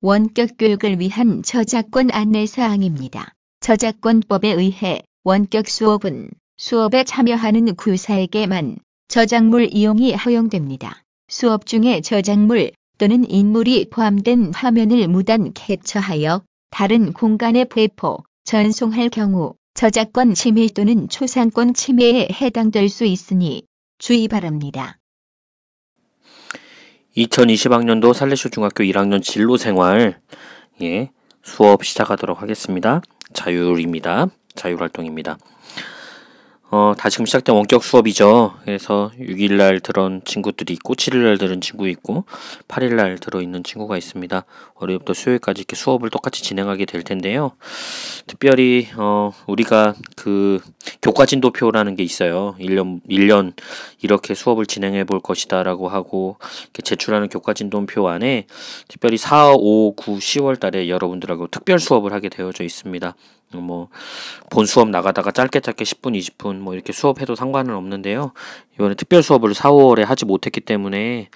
원격 교육을 위한 저작권 안내사항입니다. 저작권법에 의해 원격 수업은 수업에 참여하는 교사에게만 저작물 이용이 허용됩니다. 수업 중에 저작물 또는 인물이 포함된 화면을 무단 캡처하여 다른 공간에 배포, 전송할 경우 저작권 침해 또는 초상권 침해에 해당될 수 있으니 주의 바랍니다. 2020학년도 살레쇼 중학교 1학년 진로생활 수업 시작하도록 하겠습니다. 자율입니다. 자율활동입니다. 다시금 시작된 원격 수업이죠. 그래서 6일날 들은 친구들이 있고 7일날 들은 친구 있고 8일날 들어있는 친구가 있습니다. 월요일부터 수요일까지 이렇게 수업을 똑같이 진행하게 될 텐데요. 특별히 우리가 그 교과진도표라는 게 있어요. 1년 이렇게 수업을 진행해 볼 것이다 라고 하고 이렇게 제출하는 교과진도표 안에 특별히 4, 5, 9, 10월 달에 여러분들하고 특별 수업을 하게 되어져 있습니다. 본 수업 나가다가 짧게 10분, 20분 이렇게 수업해도 상관은 없는데요. 이번에 특별 수업을 4, 5월에 하지 못했기 때문에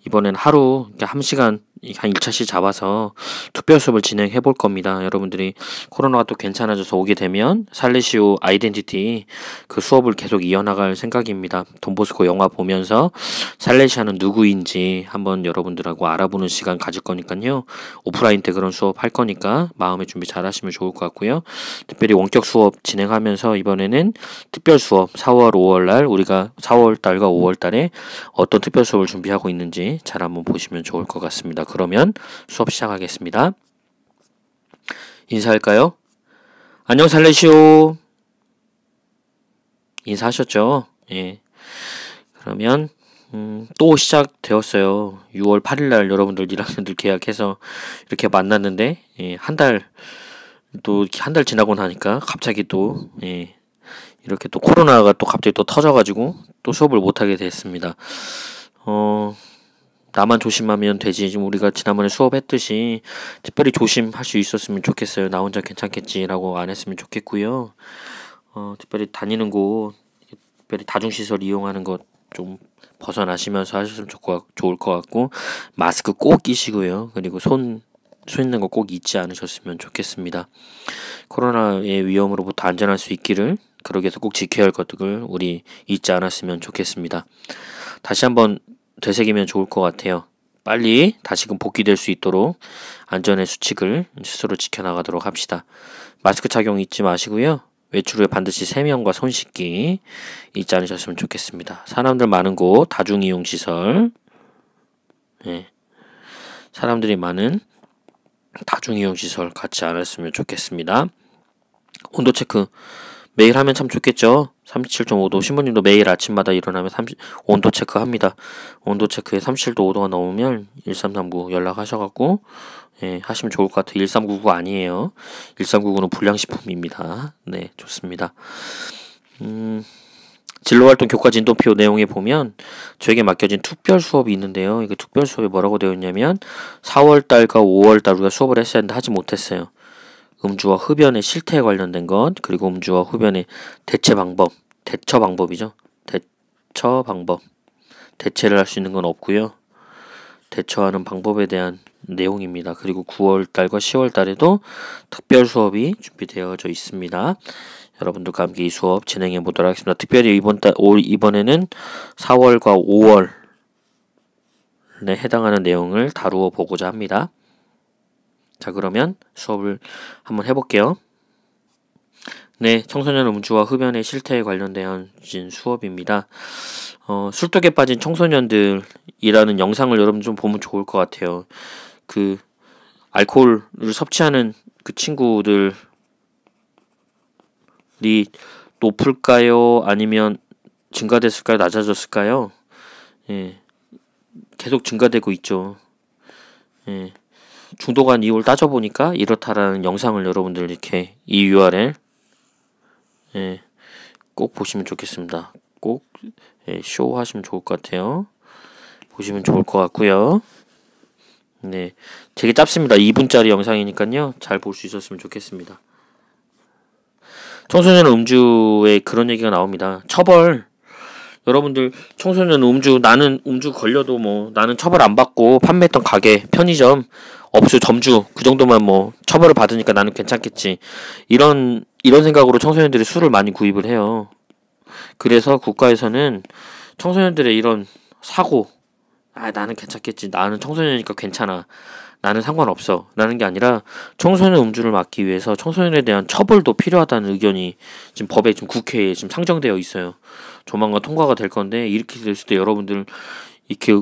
이번엔 하루 1시간 한 1차씩 잡아서 특별 수업을 진행해 볼 겁니다. 여러분들이 코로나가 또 괜찮아져서 오게 되면 살레시오 아이덴티티 그 수업을 계속 이어나갈 생각입니다. 돈보스코 영화 보면서 살레시아는 누구인지 한번 여러분들하고 알아보는 시간 가질 거니까요. 오프라인 때 그런 수업 할 거니까 마음의 준비 잘 하시면 좋을 것 같고요. 특별히 원격 수업 진행하면서 이번에는 특별 수업 4월, 5월 날 우리가 4월 달과 5월 달에 어떤 특별 수업을 준비하고 있는지 잘 한번 보시면 좋을 것 같습니다. 그러면 수업 시작하겠습니다. 인사할까요? 안녕 살레시오. 인사하셨죠? 예. 그러면 또 시작되었어요. 6월 8일날 여러분들 1학년들 계약해서 이렇게 만났는데 한 달 지나고 나니까 갑자기 또 이렇게 또 코로나가 또 갑자기 또 터져가지고 또 수업을 못하게 됐습니다. 나만 조심하면 되지. 지금 우리가 지난번에 수업했듯이 특별히 조심할 수 있었으면 좋겠어요. 나 혼자 괜찮겠지라고 안 했으면 좋겠고요. 특별히 다니는 곳, 특별히 다중시설 이용하는 것 좀 벗어나시면서 하셨으면 좋을 것 같고 마스크 꼭 끼시고요. 그리고 손 있는 거 꼭 잊지 않으셨으면 좋겠습니다. 코로나의 위험으로부터 안전할 수 있기를 그러기 위해서 꼭 지켜야 할 것들을 우리 잊지 않았으면 좋겠습니다. 다시 한번 되새기면 좋을 것 같아요. 빨리 다시금 복귀될 수 있도록 안전의 수칙을 스스로 지켜나가도록 합시다. 마스크 착용 잊지 마시고요. 외출 후에 반드시 세면과 손 씻기 잊지 않으셨으면 좋겠습니다. 사람들 많은 곳, 다중이용시설 사람들이 많은 다중이용시설 갖지 않았으면 좋겠습니다. 온도 체크 매일 하면 참 좋겠죠. 37.5도 신부님도 매일 아침마다 일어나면 온도 체크합니다. 온도 체크에 37.5도가 넘으면 1339 연락하셔갖고 하시면 좋을 것 같아요. 1399 아니에요. 1399는 불량식품입니다. 네, 좋습니다. 진로활동 교과 진도표 내용에 보면 저에게 맡겨진 특별 수업이 있는데요. 이게 특별 수업이 뭐라고 되어 있냐면 4월달과 5월달 우리가 수업을 했어야 했는데 하지 못했어요. 음주와 흡연의 실태에 관련된 것, 그리고 음주와 흡연의 대처 방법이죠. 대처 방법. 대체를 할 수 있는 건 없고요. 대처하는 방법에 대한 내용입니다. 그리고 9월달과 10월달에도 특별 수업이 준비되어져 있습니다. 여러분들과 함께 이 수업 진행해 보도록 하겠습니다. 특별히 이번에는 4월과 5월에 해당하는 내용을 다루어 보고자 합니다. 자, 그러면 수업을 한번 해볼게요. 네, 청소년 음주와 흡연의 실태에 관련된 수업입니다. 술독에 빠진 청소년들이라는 영상을 여러분 좀 보면 좋을 것 같아요. 그 알코올을 섭취하는 그 친구들이 높을까요? 아니면 증가됐을까요? 낮아졌을까요? 계속 증가되고 있죠. 중독한 이유를 따져보니까 이렇다라는 영상을 여러분들 이렇게 이 URL 꼭 보시면 좋겠습니다. 꼭 쇼 하시면 좋을 것 같아요. 보시면 좋을 것 같고요. 네, 되게 짧습니다. 2분짜리 영상이니까요. 잘 볼 수 있었으면 좋겠습니다. 청소년 음주에 그런 얘기가 나옵니다. 처벌 여러분들 청소년 음주, 나는 음주 걸려도 뭐 나는 처벌 안 받고 판매했던 가게, 편의점, 업소, 점주 그 정도만 뭐 처벌을 받으니까 나는 괜찮겠지. 이런 생각으로 청소년들이 술을 많이 구입을 해요. 그래서 국가에서는 청소년들의 이런 사고, 나는 괜찮겠지. 나는 청소년이니까 괜찮아. 나는 상관없어. 라는 게 아니라 청소년 음주를 막기 위해서 청소년에 대한 처벌도 필요하다는 의견이 지금 법에 지금 국회에 지금 상정되어 있어요. 조만간 통과가 될 건데 이렇게 됐을 때 여러분들 이렇게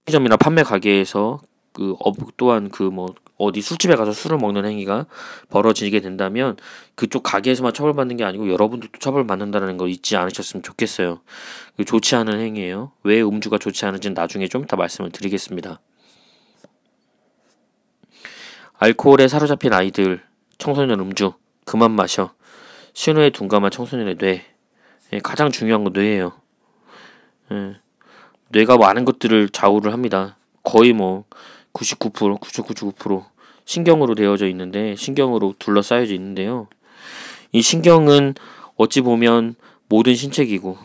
편의점이나 판매 가게에서 또한 어디 술집에 가서 술을 먹는 행위가 벌어지게 된다면 그쪽 가게에서만 처벌받는 게 아니고 여러분들도 처벌받는다는 걸 잊지 않으셨으면 좋겠어요. 좋지 않은 행위예요. 왜 음주가 좋지 않은지는 나중에 좀 이따 말씀을 드리겠습니다. 알코올에 사로잡힌 아이들, 청소년 음주 그만 마셔. 신호에 둔감한 청소년의 뇌. 가장 중요한 건 뇌예요. 뇌가 많은 것들을 좌우를 합니다. 거의 99%, 99.9% 신경으로 되어져 있는데, 신경으로 둘러싸여져 있는데요. 이 신경은 어찌 보면 모든 신체 기관,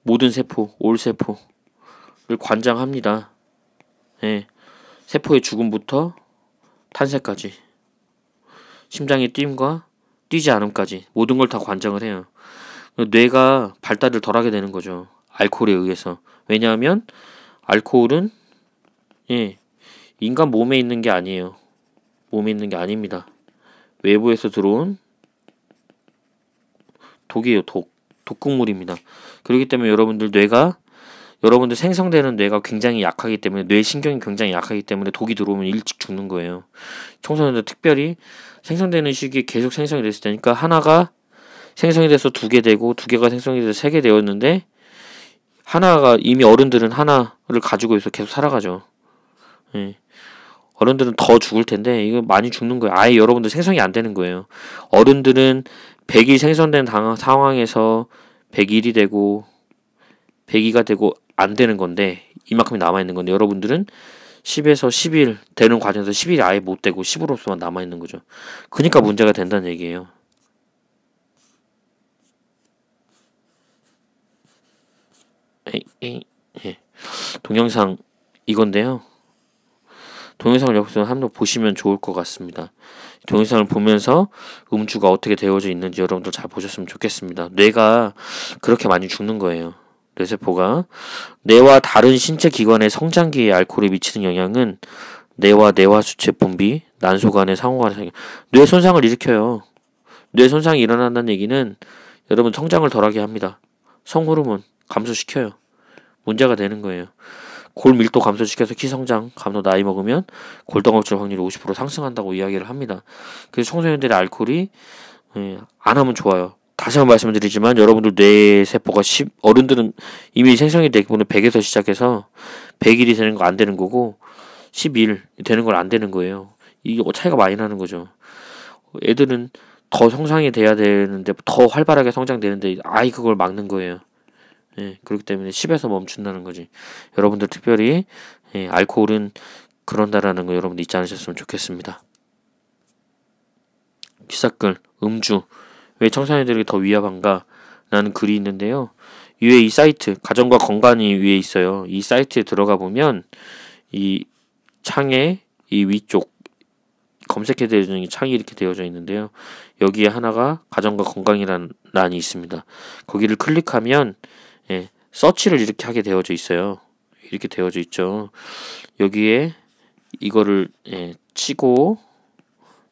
모든 세포, 올세포를 관장합니다. 세포의 죽음부터 탄생까지, 심장의 뛴과 뛰지 않음까지 모든 걸 다 관장을 해요. 뇌가 발달을 덜하게 되는 거죠. 알코올에 의해서. 왜냐하면 알코올은 인간 몸에 있는 게 아니에요. 몸에 있는 게 아닙니다. 외부에서 들어온 독이에요. 독극물입니다. 그렇기 때문에 여러분들 생성되는 뇌가 굉장히 약하기 때문에, 뇌신경이 굉장히 약하기 때문에 독이 들어오면 일찍 죽는 거예요. 청소년들 특별히 생성되는 시기에 계속 생성이 됐을 테니까, 하나가 생성이 돼서 2개 되고 2개가 생성이 돼서 3개 되었는데, 하나가 이미 어른들은 하나를 가지고 있어 계속 살아가죠. 어른들은 더 죽을 텐데 이거 많이 죽는 거예요. 아예 여러분들 생성이 안 되는 거예요. 어른들은 100이 생성된 상황에서 101이 되고 102가 되고 안 되는 건데, 이만큼이 남아있는 건데, 여러분들은 10에서 11 되는 과정에서 11이 아예 못 되고 10으로서만 남아있는 거죠. 그러니까 문제가 된다는 얘기예요. 동영상 이건데요. 동영상을 여기서 한번 보시면 좋을 것 같습니다. 동영상을 보면서 음주가 어떻게 되어져 있는지 여러분들 잘 보셨으면 좋겠습니다. 뇌가 그렇게 많이 죽는 거예요. 뇌세포가. 뇌와 다른 신체 기관의 성장기에 알코올이 미치는 영향은 뇌와 뇌화수체 분비, 난소 간의 상호간의 상호, 뇌 손상을 일으켜요. 뇌 손상이 일어난다는 얘기는 여러분 성장을 덜하게 합니다. 성호르몬 감소시켜요. 문제가 되는 거예요. 골 밀도 감소시켜서 키 성장 감소, 나이 먹으면 골다공증 확률이 50% 상승한다고 이야기를 합니다. 그래서 청소년들의 알코올이 안 하면 좋아요. 다시 한번 말씀드리지만 여러분들 뇌세포가 어른들은 이미 생성이 되기 때문에 100에서 시작해서 101이 되는 거 안 되는 거고 11 되는 걸 안 되는 거예요. 이게 차이가 많이 나는 거죠. 애들은 더 성장이 돼야 되는데, 더 활발하게 성장되는데 아이 그걸 막는 거예요. 그렇기 때문에 10에서 멈춘다는 거지. 여러분들 특별히 알코올은 그런다라는 거 여러분들 잊지 않으셨으면 좋겠습니다. 기사글, 음주 왜 청소년들에게 더 위험한가? 라는 글이 있는데요. 위에 이 사이트, 가정과 건강이 위에 있어요. 이 사이트에 들어가 보면 이 창의 이 위쪽 검색해 되어있는 창이 이렇게 되어져 있는데요. 여기에 하나가 가정과 건강이라는 란이 있습니다. 거기를 클릭하면 서치를 이렇게 하게 되어져 있어요. 이렇게 되어져 있죠. 여기에 이거를 치고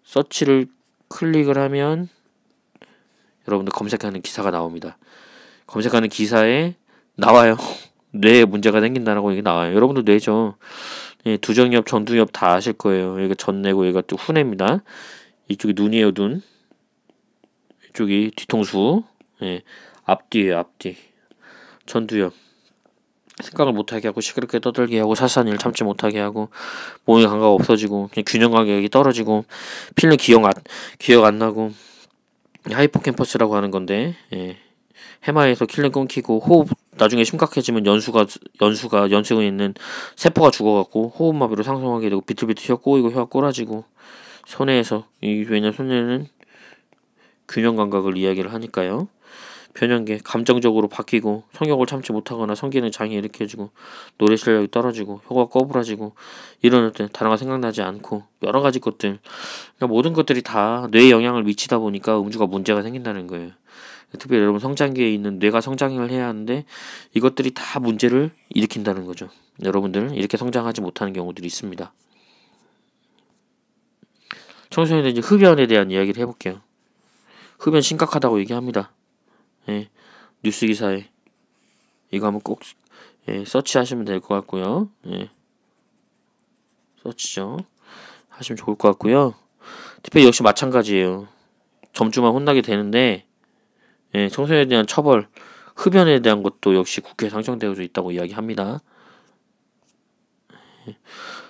서치를 클릭을 하면 여러분들 검색하는 기사가 나옵니다. 검색하는 기사에 나와요. 뇌에 문제가 생긴다라고 이게 나와요. 여러분들 뇌죠. 두정엽, 전두엽 다 아실 거예요. 여기가 전뇌고 여기가 또 후뇌입니다. 이쪽이 눈이에요, 눈. 이쪽이 뒤통수. 앞뒤에요, 앞뒤. 전두엽. 생각을 못하게 하고 시끄럽게 떠들게 하고 사소한 일을 참지 못하게 하고 몸의 감각 없어지고 그냥 균형 감각이 떨어지고 필름 기억 안 나고 하이포캠퍼스라고 하는 건데 해마에서 킬링 끊기고 호흡 나중에 심각해지면 연수에 있는 세포가 죽어갖고 호흡마비로 상승하게 되고 비틀비틀 혀 꼬이고 혀가 꼬라지고 손해에서 왜냐면 손해는 균형 감각을 이야기를 하니까요. 변형계, 감정적으로 바뀌고 성욕을 참지 못하거나 성기능 장애 일으켜지고 노래 실력이 떨어지고 혀가 꺼부러지고 이런 때 단어가 생각나지 않고 여러 가지 것들, 그러니까 모든 것들이 다 뇌에 영향을 미치다 보니까 음주가 문제가 생긴다는 거예요. 특별히 여러분 성장기에 있는 뇌가 성장을 해야 하는데 이것들이 다 문제를 일으킨다는 거죠. 여러분들 이렇게 성장하지 못하는 경우들이 있습니다. 청소년들 이제 흡연에 대한 이야기를 해볼게요. 흡연 심각하다고 얘기합니다. 예, 뉴스 기사에 이거 한번 꼭 서치하시면 될 것 같고요. 서치죠. 하시면 좋을 것 같고요. 특별히 역시 마찬가지예요. 점주만 혼나게 되는데 청소년에 대한 처벌, 흡연에 대한 것도 역시 국회에 상정되어져 있다고 이야기합니다.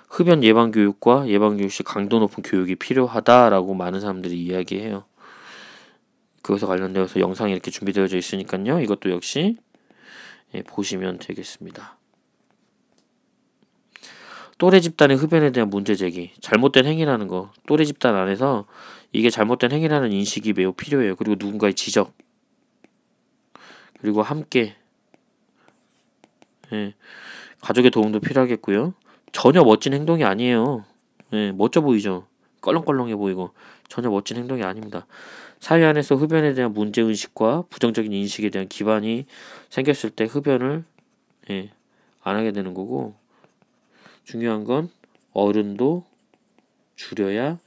흡연 예방 교육과 예방 교육 시 강도 높은 교육이 필요하다라고 많은 사람들이 이야기해요. 그것에 관련되어서 영상이 이렇게 준비되어져 있으니까요. 이것도 역시 보시면 되겠습니다. 또래 집단의 흡연에 대한 문제 제기, 잘못된 행위라는 거, 또래 집단 안에서 이게 잘못된 행위라는 인식이 매우 필요해요. 그리고 누군가의 지적, 그리고 함께 가족의 도움도 필요하겠고요. 전혀 멋진 행동이 아니에요. 멋져 보이죠? 껄렁껄렁해 보이고 전혀 멋진 행동이 아닙니다. 사회 안에서 흡연에 대한 문제의식과 부정적인 인식에 대한 기반이 생겼을 때 흡연을 안 하게 되는 거고, 중요한 건 어른도 줄여야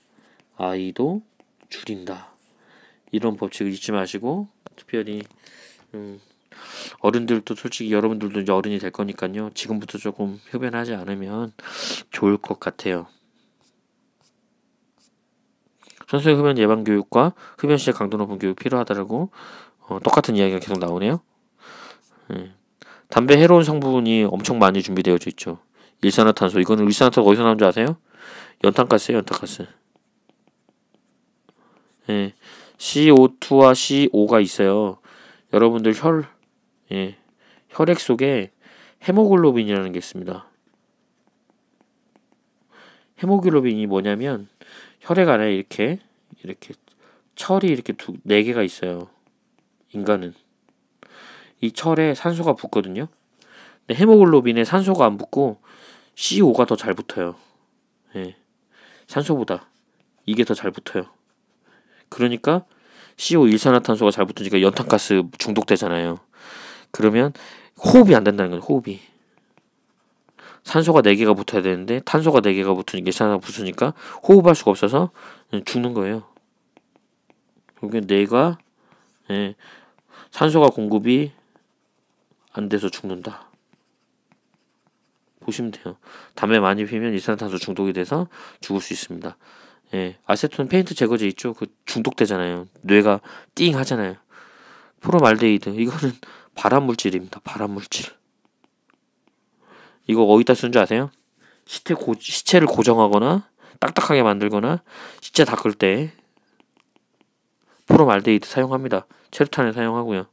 아이도 줄인다. 이런 법칙을 잊지 마시고, 특별히 어른들도 솔직히 여러분들도 이제 어른이 될 거니까요. 지금부터 조금 흡연하지 않으면 좋을 것 같아요. 선수의 흡연 예방 교육과 흡연 시에 강도 높은 교육 필요하다라고 똑같은 이야기가 계속 나오네요. 담배 해로운 성분이 엄청 많이 준비되어져 있죠. 일산화탄소. 이거는 일산화탄소 어디서 나온 줄 아세요? 연탄가스예요, 연탄가스. CO2와 CO 있어요. 여러분들 혈액 속에 헤모글로빈이라는 게 있습니다. 헤모글로빈이 뭐냐면 혈액 안에 이렇게 철이 이렇게 4개가 있어요. 인간은 이 철에 산소가 붙거든요. 근데 헤모글로빈에 산소가 안 붙고 CO가 더 잘 붙어요. 산소보다 이게 더 잘 붙어요. 그러니까 CO 일산화탄소가 잘 붙으니까 연탄가스 중독되잖아요. 그러면 호흡이 안 된다는 거예요. 호흡이. 산소가 4개가 붙어야 되는데 탄소가 4개가 붙으니까 일산화탄소가 붙으니까 호흡할 수가 없어서 죽는 거예요. 그러니까 뇌가 산소가 공급이 안 돼서 죽는다. 보시면 돼요. 담배 많이 피면 일산화탄소 중독이 돼서 죽을 수 있습니다. 아세톤 페인트 제거제 있죠? 그 중독되잖아요. 뇌가 띵 하잖아요. 포름알데히드. 이거는 발암물질입니다. 발암물질. 이거 어디다 쓰는 줄 아세요? 시체를 고정하거나 딱딱하게 만들거나 시체 닦을 때 포름알데히드 사용합니다. 체류탄을 사용하고요.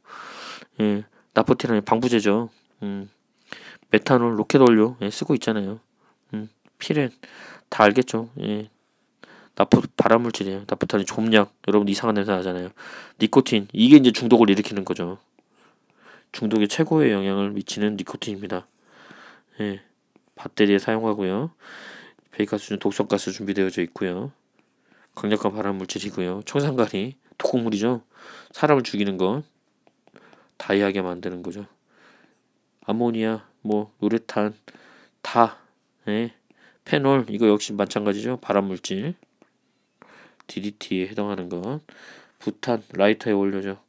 나프틴은 방부제죠. 메탄올, 로켓원료 쓰고 있잖아요. 피렌 다 알겠죠. 발암물질이에요. 나프탄이 좀약. 여러분 이상한 냄새 나잖아요. 니코틴. 이게 이제 중독을 일으키는 거죠. 중독에 최고의 영향을 미치는 니코틴입니다. 배터리에 사용하고요. 베이카스는 독성가스 준비되어져 있고요. 강력한 발암물질이고요. 청산가리 독극물이죠. 사람을 죽이는 건 다이하게 만드는 거죠. 암모니아, 우레탄 다 페놀 이거 역시 마찬가지죠. 발암물질. DDT에 해당하는 건 부탄 라이터에 올려져.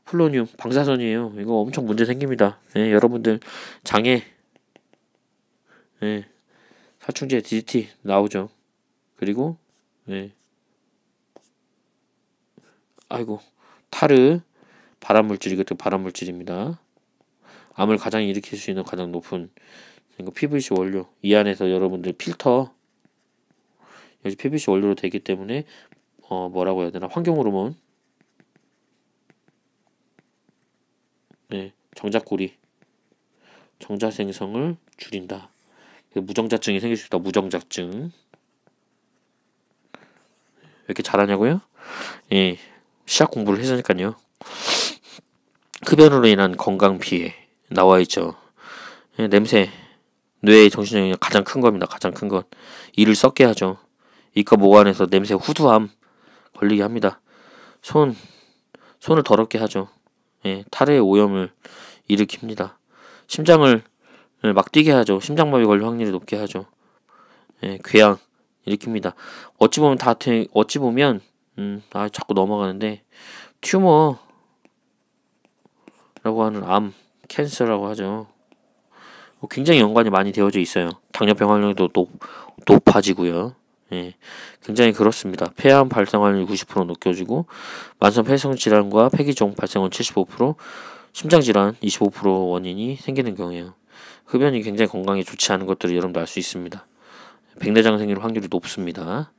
폴로늄 방사선이에요. 이거 엄청 문제 생깁니다. 여러분들 장애 살충제 DDT 나오죠. 그리고 아이고 타르 발암물질. 이것도 발암물질입니다. 암을 가장 일으킬 수 있는 가장 높은 PVC 원료. 이 안에서 여러분들 필터 여기 PVC 원료로 되기 때문에 뭐라고 해야 되나, 환경호르몬 정자꾸리 정자 생성을 줄인다. 무정자증이 생길 수 있다. 무정자증. 왜 이렇게 잘하냐고요? 시약 공부를 했으니까요. 흡연으로 인한 건강 피해 나와 있죠. 예, 냄새, 뇌의 정신적인 가장 큰 겁니다. 가장 큰 건. 이를 썩게 하죠. 이과 모관에서 냄새 후두함 걸리게 합니다. 손을 더럽게 하죠. 예, 탈의 오염을 일으킵니다. 심장을 막 뛰게 하죠. 심장마비 걸릴 확률이 높게 하죠. 예, 궤양 일으킵니다. 어찌 보면 자꾸 넘어가는데 튜머라고 하는 암, 캔서라고 하죠. 굉장히 연관이 많이 되어져 있어요. 당뇨병 확률도 높아지고요. 예, 굉장히 그렇습니다. 폐암 발생 확률 90% 높여지고 만성 폐성 질환과 폐기종 발생은 75%, 심장 질환 25% 원인이 생기는 경우에요. 흡연이 굉장히 건강에 좋지 않은 것들을 여러분도 알 수 있습니다. 백내장 생길 확률이 높습니다.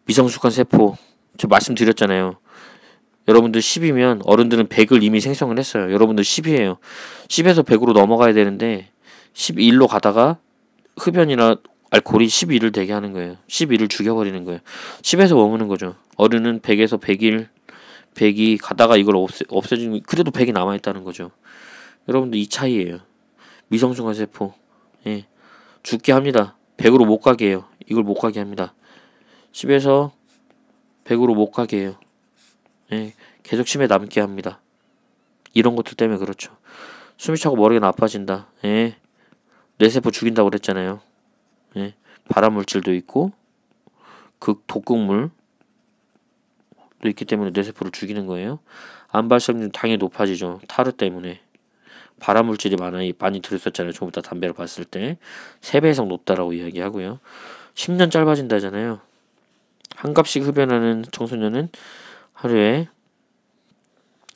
미성숙한 세포, 저 말씀드렸잖아요. 여러분들 10이면 어른들은 100을 이미 생성을 했어요. 여러분들 10이에요. 10에서 100으로 넘어가야 되는데 11로 가다가 흡연이나 알코올이 12를 되게 하는 거예요. 12를 죽여버리는 거예요. 10에서 머무는 거죠. 어른은 100에서 100일, 100이 가다가 이걸 없애주는, 그래도 100이 남아있다는 거죠. 여러분들 이 차이예요. 미성숙한 세포. 예. 죽게 합니다. 100으로 못 가게 해요. 이걸 못 가게 합니다. 10에서 100으로 못 가게 해요. 예. 계속 심해 남게 합니다. 이런 것들 때문에 그렇죠. 숨이 차고 머리가 나빠진다. 예. 뇌세포 죽인다고 그랬잖아요. 예. 발암물질도 있고 독극물도 있기 때문에 뇌세포를 죽이는 거예요. 암 발생률 당연히 높아지죠. 타르 때문에. 발암물질이 많이 들었었잖아요. 좀 이따 담배를 봤을 때 3배 이상 높다라고 이야기하고요. 10년 짧아진다 하잖아요. 한 갑씩 흡연하는 청소년은 하루에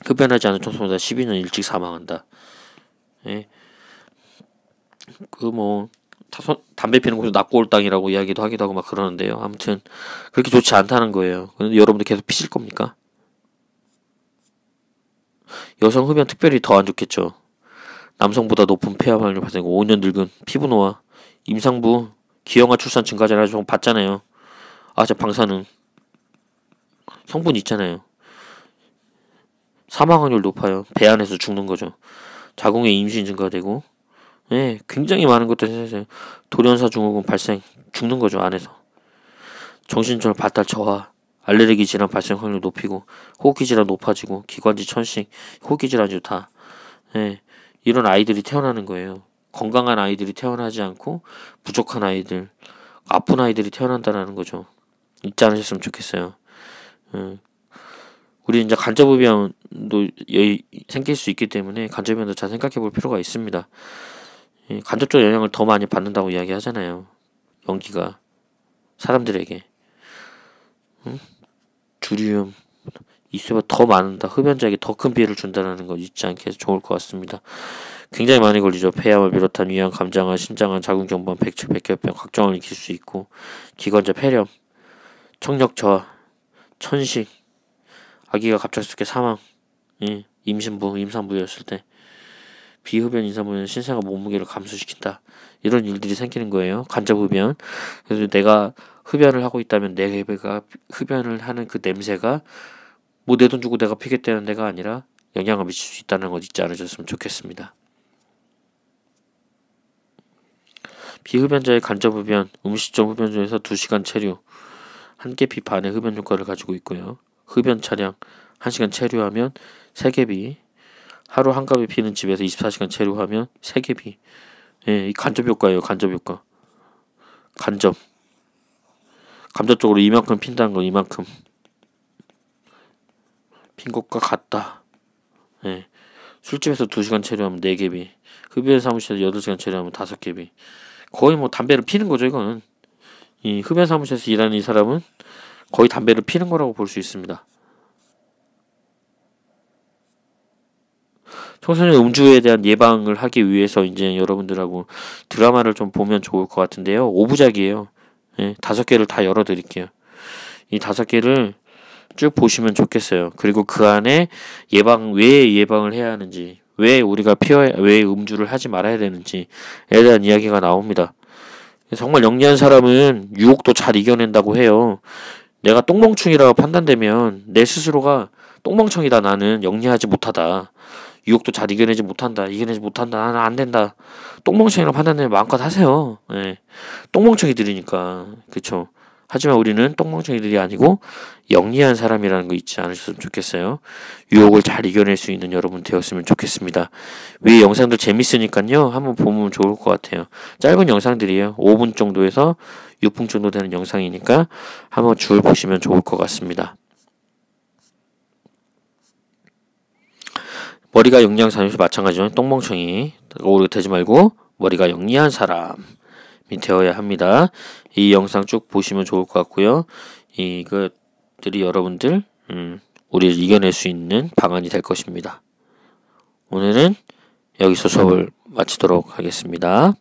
흡연하지 않은 청소년보다 12년 일찍 사망한다. 예. 담배 피는 곳을 낙골당이라고 이야기도 하기도 하고 막 그러는데요. 아무튼 그렇게 좋지 않다는 거예요. 근데 여러분들 계속 피실 겁니까? 여성 흡연 특별히 더 안 좋겠죠. 남성보다 높은 폐암 확률 발생이고 5년 늙은 피부 노화, 임산부, 기형아 출산 증가자라 좀 봤잖아요. 저 방사능 성분 있잖아요. 사망 확률 높아요. 배 안에서 죽는 거죠. 자궁의 임신 증가되고, 예, 굉장히 많은 것들이 생겨요. 돌연사 증후군 발생, 죽는 거죠, 안에서. 정신적 발달 저하, 알레르기 질환 발생 확률 높이고, 호흡기 질환 높아지고, 기관지 천식, 호흡기 질환이 다, 예, 이런 아이들이 태어나는 거예요. 건강한 아이들이 태어나지 않고, 부족한 아이들, 아픈 아이들이 태어난다는 거죠. 잊지 않으셨으면 좋겠어요. 우리 이제 간접흡연도 생길 수 있기 때문에 간접흡연도 잘 생각해 볼 필요가 있습니다. 간접적 영향을 더 많이 받는다고 이야기하잖아요. 연기가 사람들에게 주류염 있으면 더 많은다. 흡연자에게 더 큰 피해를 준다는 거 잊지 않게 해서 좋을 것 같습니다. 굉장히 많이 걸리죠. 폐암을 비롯한 위암, 감장암, 신장암, 자궁경부암, 백혈, 백혈병 각종을 일으킬 수 있고 기관자 폐렴, 청력 저하, 천식, 아기가 갑작스럽게 사망, 임산부였을 때 비흡연 임산부는 신생아 몸무게를 감소시킨다. 이런 일들이 생기는 거예요. 간접흡연. 그래서 내가 흡연을 하고 있다면 내가 흡연을 하는 그 냄새가 뭐 내 돈 주고 내가 피겠다는 데가 아니라 영향을 미칠 수 있다는 것 잊지 않으셨으면 좋겠습니다. 비흡연자의 간접흡연, 음식점 흡연 중에서 2시간 체류, 한 개피 반의 흡연 효과를 가지고 있고요. 흡연 차량 1시간 체류하면 3개비, 하루 한 갑을 피는 집에서 24시간 체류하면 3개비. 예, 이 간접 효과예요. 간접 효과. 간접적으로 이만큼 핀다는 건 이만큼 핀 것과 같다. 예. 술집에서 2시간 체류하면 4개비, 흡연 사무실에서 8시간 체류하면 5개비. 거의 뭐 담배를 피는 거죠. 이거는 이 흡연 사무실에서 일하는 이 사람은 거의 담배를 피는 거라고 볼 수 있습니다. 청소년 음주에 대한 예방을 하기 위해서 이제 여러분들하고 드라마를 좀 보면 좋을 것 같은데요. 5부작이에요. 예, 5개를 다 열어드릴게요. 이 5개를 쭉 보시면 좋겠어요. 그리고 그 안에 왜 예방을 해야 하는지, 왜 우리가 왜 음주를 하지 말아야 되는지에 대한 이야기가 나옵니다. 정말 영리한 사람은 유혹도 잘 이겨낸다고 해요. 내가 똥멍충이라고 판단되면 내 스스로가 똥멍청이다, 나는 영리하지 못하다, 유혹도 잘 이겨내지 못한다, 나는 안 된다, 똥멍청이라고 판단되면 마음껏 하세요. 예. 똥멍청이들이니까. 그쵸. 하지만 우리는 똥멍청이들이 아니고 영리한 사람이라는 거 잊지 않으셨으면 좋겠어요. 유혹을 잘 이겨낼 수 있는 여러분 되었으면 좋겠습니다. 위에 영상들 재밌으니까요, 한번 보면 좋을 것 같아요. 짧은 영상들이에요. 5분 정도에서 6분 정도 되는 영상이니까 한번 줄 보시면 좋을 것 같습니다. 머리가 영리한 사람이 마찬가지로 똥멍청이 오르게 되지 말고 머리가 영리한 사람이 되어야 합니다. 이 영상 쭉 보시면 좋을 것 같고요. 이것들이 여러분들 우리를 이겨낼 수 있는 방안이 될 것입니다. 오늘은 여기서 수업을 마치도록 하겠습니다.